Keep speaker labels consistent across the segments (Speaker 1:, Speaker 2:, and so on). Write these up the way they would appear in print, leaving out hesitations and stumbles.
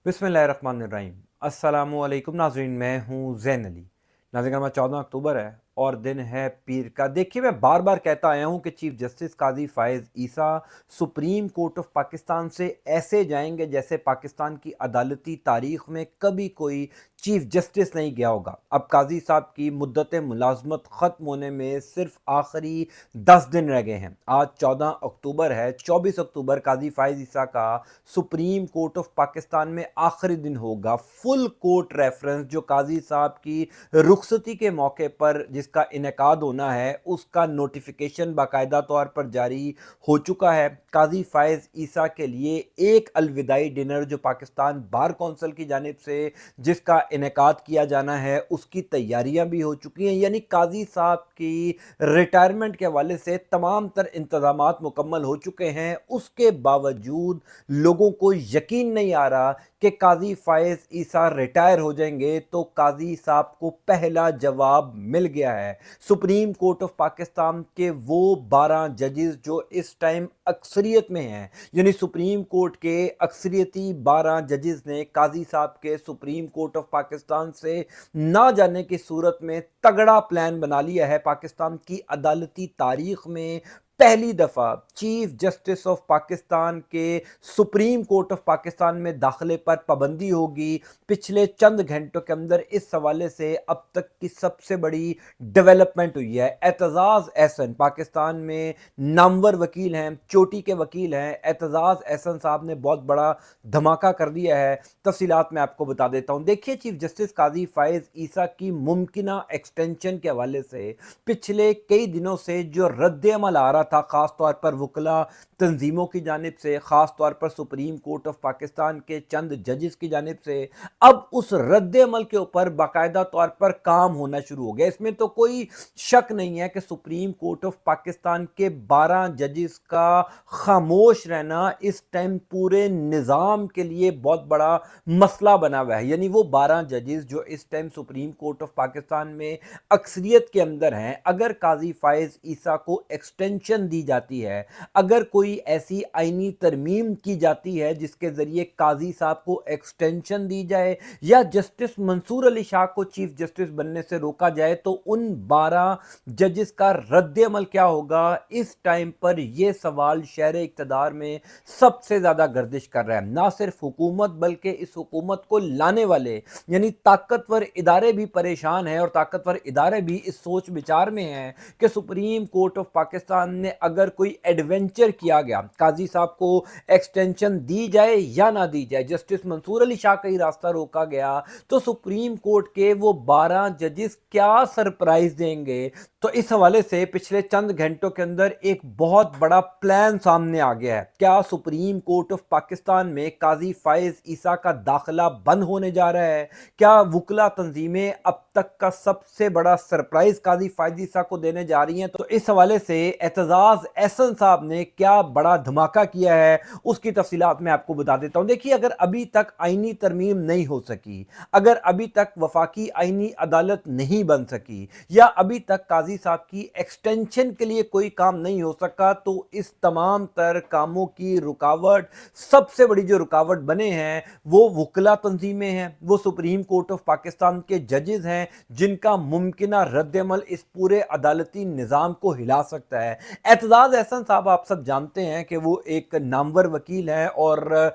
Speaker 1: बिस्मिल्लाहिर्रहमानिर्रहीम। अस्सलामुअलैकुम नाज़रीन, मैं हूँ ज़ैन अली। नाज़रीन, आज 14 अक्टूबर है और दिन है पीर का। देखिए, मैं बार बार कहता आया हूँ कि chief justice Qazi Faez Isa supreme court of Pakistan से ऐसे जाएंगे जैसे पाकिस्तान की अदालती तारीख में कभी कोई चीफ जस्टिस नहीं गया होगा। अब काजी साहब की मुद्दत मुलाजमत ख़त्म होने में सिर्फ आखिरी 10 दिन रह गए हैं। आज 14 अक्टूबर है। 24 अक्टूबर काजी फ़ाइज़ ईसा का सुप्रीम कोर्ट ऑफ पाकिस्तान में आखिरी दिन होगा। फुल कोर्ट रेफरेंस जो काजी साहब की रुखसती के मौके पर जिसका इनेकाद होना है, उसका नोटिफिकेशन बाकायदा तौर पर जारी हो चुका है। काजी फ़ाइज़ ईसा के लिए एक अलविदाई डिनर जो पाकिस्तान बार कौंसिल की जानिब से जिसका इनेकाद किया जाना है, उसकी तैयारियां भी हो चुकी हैं। यानी काजी साहब की रिटायरमेंट के हवाले से तमाम तर इंतजामात मुकम्मल हो चुके हैं। उसके बावजूद लोगों को यकीन नहीं आ रहा कि काजी फ़ाइज़ ईसा रिटायर हो जाएंगे। तो काजी साहब को पहला जवाब मिल गया है। सुप्रीम कोर्ट ऑफ पाकिस्तान के वो 12 जजेस जो इस टाइम अक्सरियत में हैं, यानी सुप्रीम कोर्ट के अक्सरियती 12 जजेस ने काजी साहब के सुप्रीम कोर्ट ऑफ पाकिस्तान से ना जाने की सूरत में तगड़ा प्लान बना लिया है। पाकिस्तान की अदालती तारीख में पहली दफा चीफ जस्टिस ऑफ पाकिस्तान के सुप्रीम कोर्ट ऑफ पाकिस्तान में दाखिले पर पाबंदी होगी। पिछले चंद घंटों के अंदर इस हवाले से अब तक की सबसे बड़ी डेवलपमेंट हुई है। एतजाज एहसन पाकिस्तान में नामवर वकील हैं, चोटी के वकील हैं। एतजाज एहसन साहब ने बहुत बड़ा धमाका कर दिया है। तफसीलात मैं आपको बता देता हूं। देखिए, चीफ जस्टिस काजी फ़ाइज़ ईसा की मुमकिना एक्सटेंशन के हवाले से पिछले कई दिनों से जो रद्द अमल आ रहा था, खास तौर पर वकला तंजीमों की जानिब से, खास तौर पर सुप्रीम कोर्ट ऑफ पाकिस्तान के चंद जजेस की जानिब से, अब उस रद्द अमल के ऊपर बाकायदा तौर पर काम होना शुरू हो गया। इसमें तो कोई शक नहीं है कि सुप्रीम कोर्ट ऑफ पाकिस्तान के 12 जजेस का खामोश रहना इस टाइम पूरे निज़ाम के लिए बहुत बड़ा मसला बना हुआ है। यानी वो 12 जजेस जो इस time supreme court of Pakistan में अक्सरियत के अंदर हैं, अगर काजी फ़ाइज़ ईसा को एक्सटेंशन दी जाती है, अगर कोई ऐसी आईनी तरमीम की जाती है जिसके जरिए काजी साहब को एक्सटेंशन दी जाए या जस्टिस मंसूर अली शाह को चीफ जस्टिस बनने से रोका जाए, तो उन 12 जजेस का रद्द अमल क्या होगा? इस टाइम पर यह सवाल शहर इक़्तिदार में सबसे ज्यादा गर्दिश कर रहा है। ना सिर्फ हुकूमत बल्कि इस हुकूमत को लाने वाले यानी ताकतवर इदारे भी परेशान हैं और ताकतवर इदारे भी इस सोच विचार में हैं कि सुप्रीम कोर्ट ऑफ पाकिस्तान ने अगर कोई एडवेंचर किया गया, काजी साहब को एक्सटेंशन दी जाए या ना दी जाए, जस्टिस मंसूर अली शाह का ही रास्ता रोका गया, तो सुप्रीम कोर्ट के वो 12 जजेस क्या सरप्राइज देंगे। तो इस हवाले से पिछले चंद घंटों के अंदर एक बहुत बड़ा प्लान सामने आ गया है। क्या सुप्रीम कोर्ट ऑफ पाकिस्तान में काजी फ़ाइज़ ईसा का दाखिला बंद होने जा रहा है? क्या वकला तंजीमें अब तक का सबसे बड़ा सरप्राइज काजी फ़ाइज़ ईसा को देने जा रही हैं? तो इस हवाले से एतजाज एहसन साहब ने क्या बड़ा धमाका किया है, उसकी तफसीलात मैं आपको बता देता हूं। देखिए, अगर अभी तक आईनी तरमीम नहीं हो सकी, अगर अभी तक वफाकी आईनी अदालत नहीं बन सकी, या अभी तक काजी साहब की एक्सटेंशन के लिए कोई काम नहीं हो सका, तो इस तमाम तर कामों की रुकावट, सबसे बड़ी जो रुकावट बने हैं, वो वकला तंजीमें हैं, वो सुप्रीम कोर्ट ऑफ पाकिस्तान के जजेस हैं, जिनका मुमकिना रद्दमल इस पूरे अदालती निज़ाम को हिला सकता है। एतजाज एहसन साहब आप सब जानते हैं कि वो एक नामवर वकील हैं और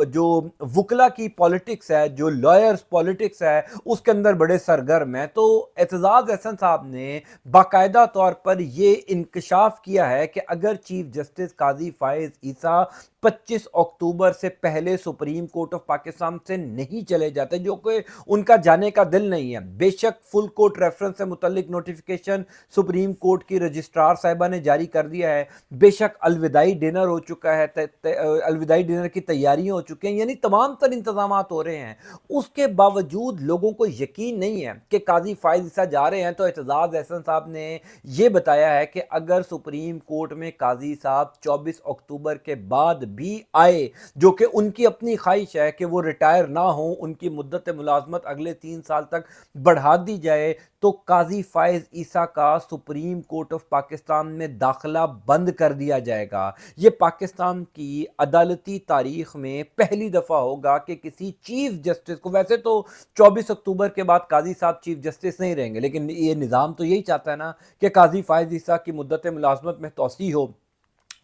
Speaker 1: जो वकला की पॉलिटिक्स है, जो लॉयर्स पॉलिटिक्स है, उसके अंदर बड़े सरगर्म हैं। तो एतजाज एहसन साहब ने बाकायदा तौर पर यह इंकशाफ किया है कि अगर चीफ जस्टिस काजी फ़ाइज़ ईसा 25 अक्टूबर से पहले सुप्रीम कोर्ट ऑफ पाकिस्तान से नहीं चले जाते, जो कि उनका जाने का दिल नहीं है। बेशक फुल कोर्ट रेफरेंस से मुतल्लिक नोटिफिकेशन सुप्रीम कोर्ट की रजिस्ट्रार साहिबा ने जारी कर दिया है, बेशक अलविदाई डिनर हो चुका है, अलविदाई डिनर की तैयारियां हो चुकी हैं, यानी तमाम तर इंतजाम हो रहे हैं। उसके बावजूद लोगों को यकीन नहीं है कि काजी फ़ाइज़ ईसा जा रहे हैं। तो एतजाज एहसन साहब ने यह बताया है कि अगर सुप्रीम कोर्ट में काजी साहब 24 अक्टूबर के बाद भी आए, जो कि उनकी अपनी ख्वाहिश है कि वो रिटायर ना हो, उनकी मुद्दत मुलाजमत अगले 3 साल तक बढ़ा दी जाए तो काजी फायज ईसा का सुप्रीम कोर्ट ऑफ पाकिस्तान में दाखिला बंद कर दिया जाएगा। ये पाकिस्तान की अदालती तारीख में पहली दफ़ा होगा कि किसी चीफ जस्टिस को, वैसे तो 24 अक्टूबर के बाद काजी साहब चीफ जस्टिस नहीं रहेंगे, लेकिन ये निज़ाम तो यही चाहता है ना कि काजी फायज ईसा की मुद्दत मुलाजमत में तोसी हो।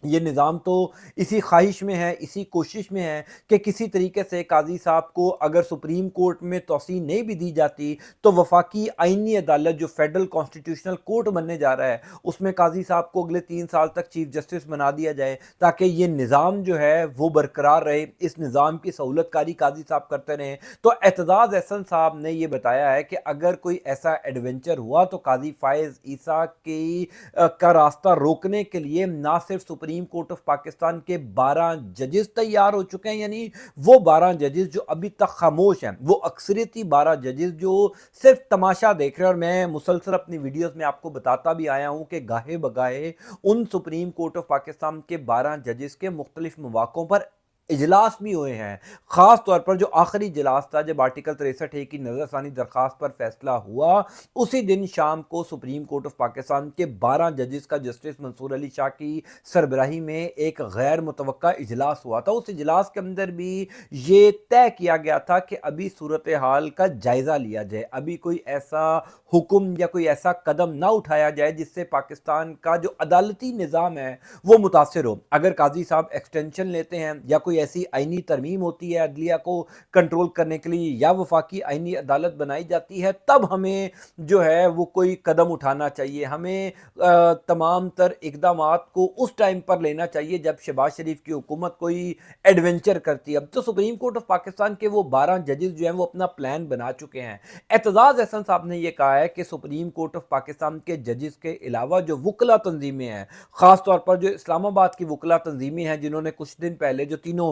Speaker 1: ये निज़ाम तो इसी ख्वाहिश में है, इसी कोशिश में है कि किसी तरीके से काजी साहब को अगर सुप्रीम कोर्ट में तोसी नहीं भी दी जाती तो वफाकी आइनी अदालत जो फेडरल कॉन्स्टिट्यूशनल कोर्ट बनने जा रहा है उसमें काजी साहब को अगले 3 साल तक चीफ जस्टिस बना दिया जाए, ताकि ये निज़ाम जो है वो बरकरार रहे, इस निज़ाम की सहूलतकारी काजी साहब करते रहें। तो एतजाज़ एहसन साहब ने ये बताया है कि अगर कोई ऐसा एडवेंचर हुआ तो काजी फायज ईसा का रास्ता रोकने के लिए ना सिर्फ सुप्रीम कोर्ट ऑफ पाकिस्तान के 12 जजेस तैयार हो चुके हैं, यानी वो 12 जजेस जो अभी तक खामोश हैं, वो अक्सरियती 12 जजेस जो सिर्फ तमाशा देख रहे हैं। और मैं मुसलसल अपनी वीडियोस में आपको बताता भी आया हूं कि गाहे बगाहे उन सुप्रीम कोर्ट ऑफ पाकिस्तान के 12 जजेस के मुख्तलिफ मौक़ों पर इजलास भी हुए हैं। ख़ास तौर पर जो आखिरी इजलास था जब आर्टिकल 63 की नज़रसानी दरख्वास्त पर फैसला हुआ, उसी दिन शाम को सुप्रीम कोर्ट ऑफ पाकिस्तान के 12 जजेस का जस्टिस मंसूर अली शाह की सरबराही में एक गैर मुतवक्का इजलास हुआ था। उस इजलास के अंदर भी ये तय किया गया था कि अभी सूरत हाल का जायज़ा लिया जाए, अभी कोई ऐसा हुक्म या कोई ऐसा कदम ना उठाया जाए जिससे पाकिस्तान का जो अदालती निज़ाम है वो मुतासर हो। अगर काजी साहब एक्सटेंशन लेते हैं या कोई ऐसी आइनी तरमीम होती है अदलिया को कंट्रोल करने के लिए या वफाकी आइनी अदालत बनाई जाती है, तब हमें जो है वो कोई कदम उठाना चाहिए। हमें तमाम तर इकदामात को उस टाइम पर लेना चाहिए जब शहबाज शरीफ की हुकूमत कोई एडवेंचर करती है। अब तो सुप्रीम कोर्ट ऑफ पाकिस्तान के वो 12 जजेस जो हैं वो अपना प्लान बना चुके हैं। एतजाज़ एहसन साहब ने यह कहा है कि सुप्रीम कोर्ट ऑफ पाकिस्तान के जजेस के अलावा जो वकला तंजीमें हैं, ख़ास तौर पर जो इस्लामाबाद की वकला तंजीमें हैं जिन्होंने कुछ दिन पहले जो तीनों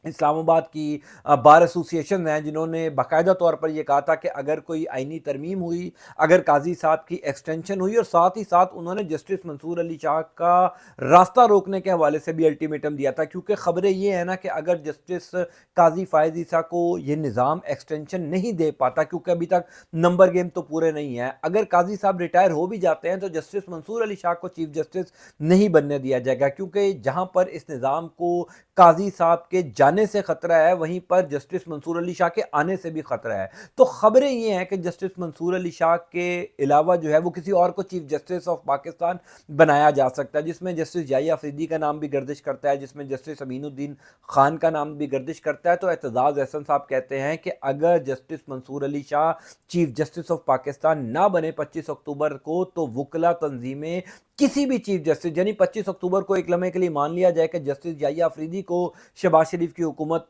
Speaker 1: इस्लामाबाद की बार एसोसिएशन हैं जिन्होंने बाकायदा तौर पर यह कहा था कि अगर कोई आइनी तरमीम हुई, अगर काजी साहब की एक्सटेंशन हुई, और साथ ही साथ उन्होंने जस्टिस मंसूर अली शाह का रास्ता रोकने के हवाले से भी अल्टीमेटम दिया था, क्योंकि ख़बरें ये हैं ना कि अगर जस्टिस काजी फायज ईसा को ये निज़ाम एक्सटेंशन नहीं दे पाता, क्योंकि अभी तक नंबर गेम तो पूरे नहीं है, अगर काजी साहब रिटायर हो भी जाते हैं तो जस्टिस मंसूर अली शाह को चीफ जस्टिस नहीं बनने दिया जाएगा, क्योंकि जहाँ पर इस निज़ाम को काजी साहब के जाने से खतरा है वहीं पर जस्टिस मंसूर अली शाह के आने से भी खतरा है। तो खबरें ये हैं कि जस्टिस मंसूर अली शाह के अलावा जो है वो किसी और को चीफ जस्टिस ऑफ पाकिस्तान बनाया जा सकता है, जिसमें जस्टिस याहिया अफरीदी का नाम भी गर्दिश करता है, जिसमें जस्टिस अमीनुद्दीन खान का नाम भी गर्दिश करता है। तो एतजाज़ एहसन साहब कहते हैं कि अगर justice Mansoor Ali Shah chief justice of Pakistan ना बने 25 अक्टूबर को, तो वकला तंजीमें किसी भी चीफ जस्टिस, यानी 25 अक्टूबर को एक लम्हे के लिए मान लिया जाए कि जस्टिस याहिया अफरीदी को शहबाज शरीफ की हुकूमत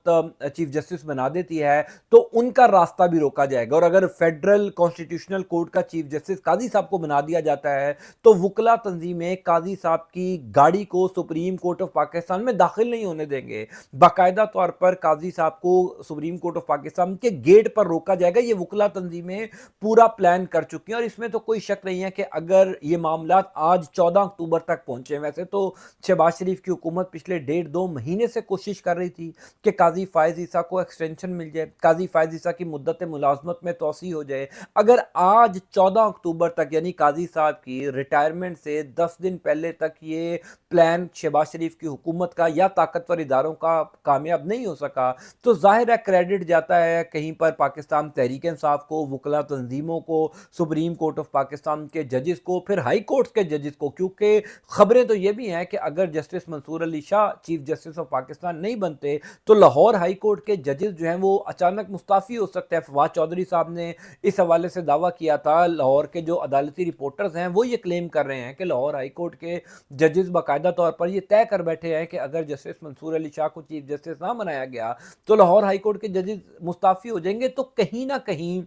Speaker 1: चीफ जस्टिस बना देती है, तो उनका रास्ता भी रोका जाएगा। और अगर फेडरल कॉन्स्टिट्यूशनल कोर्ट का चीफ जस्टिस काजी साहब को बना दिया जाता है तो वकला तंजीमें काजी साहब की गाड़ी को सुप्रीम कोर्ट ऑफ पाकिस्तान में दाखिल नहीं होने देंगे। बाकायदा तौर पर काजी साहब को सुप्रीम कोर्ट ऑफ पाकिस्तान के गेट पर रोका जाएगा। ये वकला तंजीमें पूरा प्लान कर चुकी हैं और इसमें तो कोई शक नहीं है कि अगर ये मामला आज 14 अक्टूबर तक पहुंचे, वैसे तो शहबाज शरीफ की हुकूमत पिछले 1.5-2 महीने से कोशिश कर रही थी कि काजी फायज ईसा को एक्सटेंशन मिल जाए, काजी फायज ईसा की मुद्दत मुलाजमत में तोसी हो जाए। अगर आज 14 अक्टूबर तक, यानी काजी साहब की रिटायरमेंट से 10 दिन पहले तक ये प्लान शहबाज शरीफ की हुकूमत का या ताकतवर इदारों का कामयाब नहीं हो सका, तो जाहिर है क्रेडिट जाता है कहीं पर पाकिस्तान तहरीक इंसाफ को, वकला तंजीमों को, सुप्रीम कोर्ट ऑफ पाकिस्तान के जजेस को, फिर हाई कोर्ट के जजेस को, क्योंकि खबरें तो ये भी हैं कि अगर justice Mansoor Ali Shah chief justice of Pakistan नहीं बनते तो लाहौर हाई कोर्ट के जजेस जो हैं वो अचानक मुस्ताफ़ी हो सकते हैं। फवाद चौधरी साहब ने इस हवाले से दावा किया था। लाहौर के जो अदालती रिपोर्टर्स हैं वो ये क्लेम कर रहे हैं कि लाहौर हाई कोर्ट के जजेस बाकायदा तौर पर ये तय कर बैठे हैं कि अगर जस्टिस मंसूर अली शाह को चीफ जस्टिस ना बनाया गया तो लाहौर हाई कोर्ट के जजेस मुस्ताफ़ी हो जाएंगे। तो कहीं ना कहीं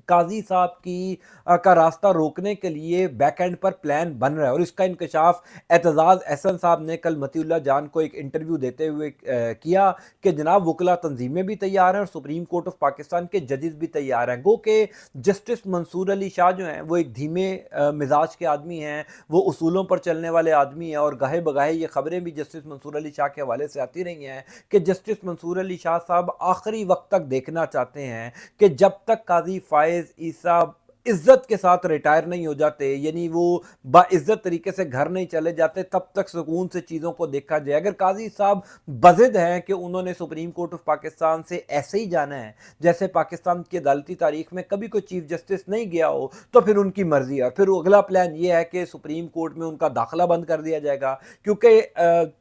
Speaker 1: काजी साहब की का रास्ता रोकने के लिए बैक एंड पर प्लान बन रहा है और इसका इंकशाफ एतजाज़ एहसन साहब ने कल मतीउल्लाह जान को एक इंटरव्यू देते हुए किया कि जनाब वकला तंजीमें भी तैयार हैं और सुप्रीम कोर्ट ऑफ पाकिस्तान के जजेस भी तैयार हैं। गो के जस्टिस मंसूर अली शाह जो हैं वो एक धीमे मिजाज के आदमी हैं, वो उसूलों पर चलने वाले आदमी हैं और गाहे बगाहे ये खबरें भी जस्टिस मंसूर अली शाह के हवाले से आती रही हैं कि जस्टिस मंसूर अली शाह साहब आखिरी वक्त तक देखना चाहते हैं कि जब तक काजी फायज फायज़ ईसा इज़्ज़त के साथ रिटायर नहीं हो जाते, यानी वो बाइज़्ज़त तरीके से घर नहीं चले जाते, तब तक सुकून से चीज़ों को देखा जाए। अगर काज़ी साहब बज़िद हैं कि उन्होंने सुप्रीम कोर्ट ऑफ पाकिस्तान से ऐसे ही जाना है जैसे पाकिस्तान की अदालती तारीख में कभी कोई चीफ जस्टिस नहीं गया हो, तो फिर उनकी मर्जी है। फिर अगला प्लान ये है कि सुप्रीम कोर्ट में उनका दाखिला बंद कर दिया जाएगा, क्योंकि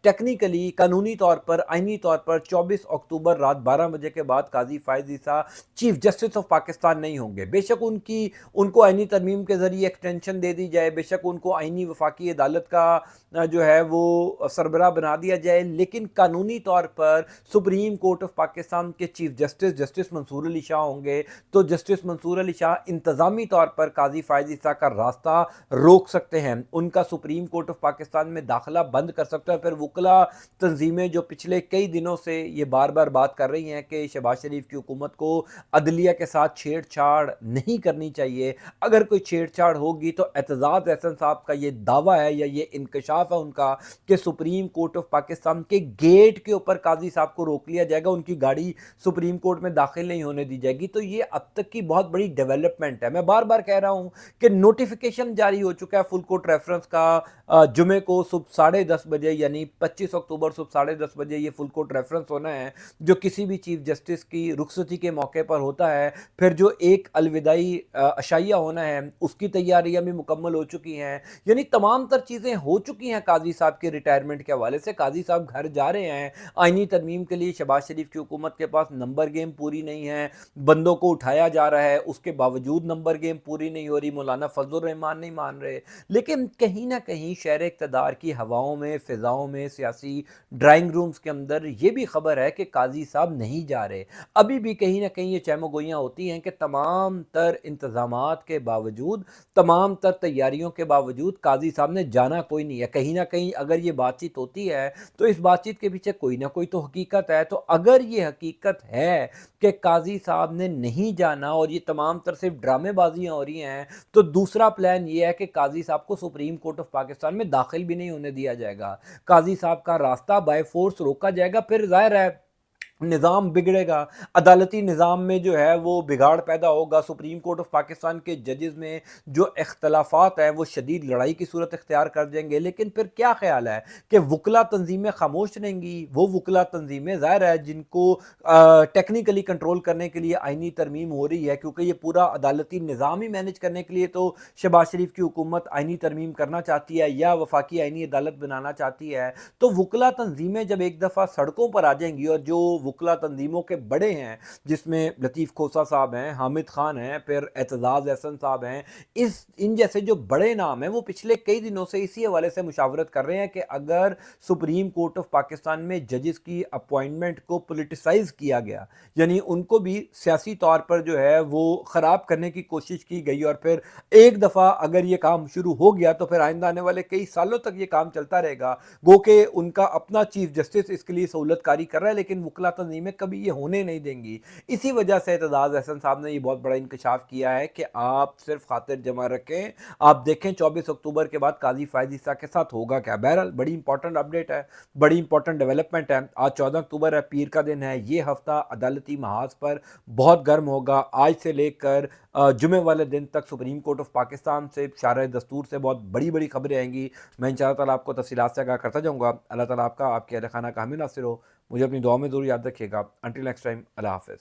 Speaker 1: टेक्निकली कानूनी तौर पर, आइनी तौर पर 24 अक्टूबर रात 12 बजे के बाद काजी फायज ईसा चीफ जस्टिस ऑफ पाकिस्तान नहीं होंगे। बेशक उनको आइनी तरमीम के जरिए एक्सटेंशन दे दी जाए, बेशक उनको आइनी वफाकी अदालत का जो है वो सरबराह बना दिया जाए, लेकिन कानूनी तौर पर सुप्रीम कोर्ट ऑफ पाकिस्तान के chief justice justice Mansoor Ali Shah होंगे। तो जस्टिस मंसूर अली शाह इंतजामी तौर पर काजी फायज ईसा का रास्ता रोक सकते हैं, उनका सुप्रीम कोर्ट ऑफ पाकिस्तान में दाखिला बंद कर सकते हैं। फिर वकला तंजीमें जो पिछले कई दिनों से ये बार बार बात कर रही हैं कि शहबाज शरीफ की हुकूमत को अदलिया के साथ छेड़छाड़ नहीं करनी चाहिए, अगर कोई छेड़छाड़ होगी तो एतजाज़ एहसन साहब का ये दावा है या ये इंकशाफ है उनका कि सुप्रीम कोर्ट ऑफ पाकिस्तान के गेट के ऊपर काजी साहब को रोक लिया जाएगा, उनकी गाड़ी सुप्रीम कोर्ट में दाखिल नहीं होने दी जाएगी। तो ये अब तक की बहुत बड़ी डेवलपमेंट है। मैं बार बार कह रहा हूं कि नोटिफिकेशन जारी हो चुका है फुल कोर्ट रेफरेंस का, जुमे को सुबह 10:30 बजे यानी 25 अक्टूबर सुबह 10:30 बजे ये फुल कोर्ट रेफरेंस होना है, जो किसी भी चीफ जस्टिस की रुखसती के मौके पर होता है। फिर जो एक अलविदाई अशाइया होना है उसकी तैयारियां भी मुकम्मल हो चुकी हैं, यानी तमाम तर चीज़ें हो चुकी हैं। काजी साहब के रिटायरमेंट के हवाले से काजी साहब घर जा रहे हैं। आइनी तरमीम के लिए शहबाज शरीफ की हुकूमत के पास नंबर गेम पूरी नहीं है, बंदों को उठाया जा रहा है, उसके बावजूद नंबर गेम पूरी नहीं हो रही, मौलाना फजलुर रहमान नहीं मान रहे। लेकिन कहीं ना कहीं शहर इक़्तिदार की हवाओं में, फिजाओं में, सियासी ड्राइंग रूम्स के अंदर ये भी खबर है कि काजी साहब नहीं जा रहे। अभी भी कहीं ना कहीं ये चहमगोइयाँ होती हैं कि तमाम तर इंतजामात के बावजूद, तमाम तर तैयारियों के बावजूद काजी साहब ने जाना कोई नहीं है। कहीं ना कहीं अगर ये बातचीत होती है तो इस बातचीत के पीछे कोई ना कोई तो हकीकत है। तो अगर ये हकीकत है कि काजी साहब ने नहीं जाना और ये तमाम तर सिर्फ ड्रामेबाजियां हो रही हैं, तो दूसरा प्लान ये है कि काजी साहब को सुप्रीम कोर्ट ऑफ पाकिस्तान में दाखिल भी नहीं होने दिया जाएगा, काजी साहब का रास्ता बाय फोर्स रोका जाएगा। फिर जाहिर है निज़ाम बिगड़ेगा, अदालती निज़ाम में जो है वो बिगाड़ पैदा होगा। सुप्रीम कोर्ट ऑफ पाकिस्तान के जजेस में जो इख्तलाफात हैं वो शदीद लड़ाई की सूरत इख्तियार कर देंगे। लेकिन फिर क्या ख्याल है कि वकला तंजीमें खामोश रहेंगी? वो वकला तंजीमें ज़ाहिर है जिनको टेक्निकली कंट्रोल करने के लिए आइनी तरमीम हो रही है, क्योंकि ये पूरा अदालती निज़ाम ही मैनेज करने के लिए तो शहबाज शरीफ की हुकूमत आइनी तरमीम करना चाहती है या वफाकी आइनी अदालत बनाना चाहती है। तो वकला तंजीमें जब एक दफ़ा सड़कों पर आ जाएंगी और जो वकला तंजीमों के बड़े हैं, जिसमें लतीफ़ खोसा साहब हैं, हामिद खान हैं, फिर एतजाज़ एहसन साहब हैं, इन जैसे जो बड़े नाम हैं वो पिछले कई दिनों से इसी हवाले से मुशावरत कर रहे हैं कि अगर सुप्रीम कोर्ट ऑफ पाकिस्तान में जजेस की अपॉइंटमेंट को पोलिटिसाइज किया गया, यानी उनको भी सियासी तौर पर जो है वो ख़राब करने की कोशिश की गई, और फिर एक दफ़ा अगर ये काम शुरू हो गया तो फिर आइंदा आने वाले कई सालों तक ये काम चलता रहेगा। गो के उनका अपना चीफ जस्टिस इसके लिए सहूलतकारी कर रहा है, लेकिन वकला तंजीमें कभी ये होने नहीं देंगी। इसी वजह से एतजाज़ एहसन साहब ने ये बहुत बड़ा इंकशाफ किया है कि आप सिर्फ खातिर जमा रखें, आप देखें 24 अक्टूबर के बाद काजी फायज ईसा के साथ होगा क्या। बहरहाल बड़ी इंपॉर्टेंट अपडेट है, बड़ी इंपॉर्टेंट डेवलपमेंट है। आज 14 अक्टूबर है, पीर का दिन है। ये हफ्ता अदालती महाज पर बहुत गर्म होगा। आज से लेकर जुमे वाले दिन तक सुप्रीम कोर्ट ऑफ पाकिस्तान से, शारह दस्तूर से बहुत बड़ी बड़ी खबरें आएंगी। मैं इंशाअल्लाह ताला आपको तफसीलात से आगाह करता जाऊँगा। अल्लाह ताला आपका, आपके अहल खाना का हामी नासिर हो। मुझे अपनी दुआ में ज़रूर याद रखिएगा। अंटिल नेक्स्ट टाइम, अल्लाह हाफ़िज़।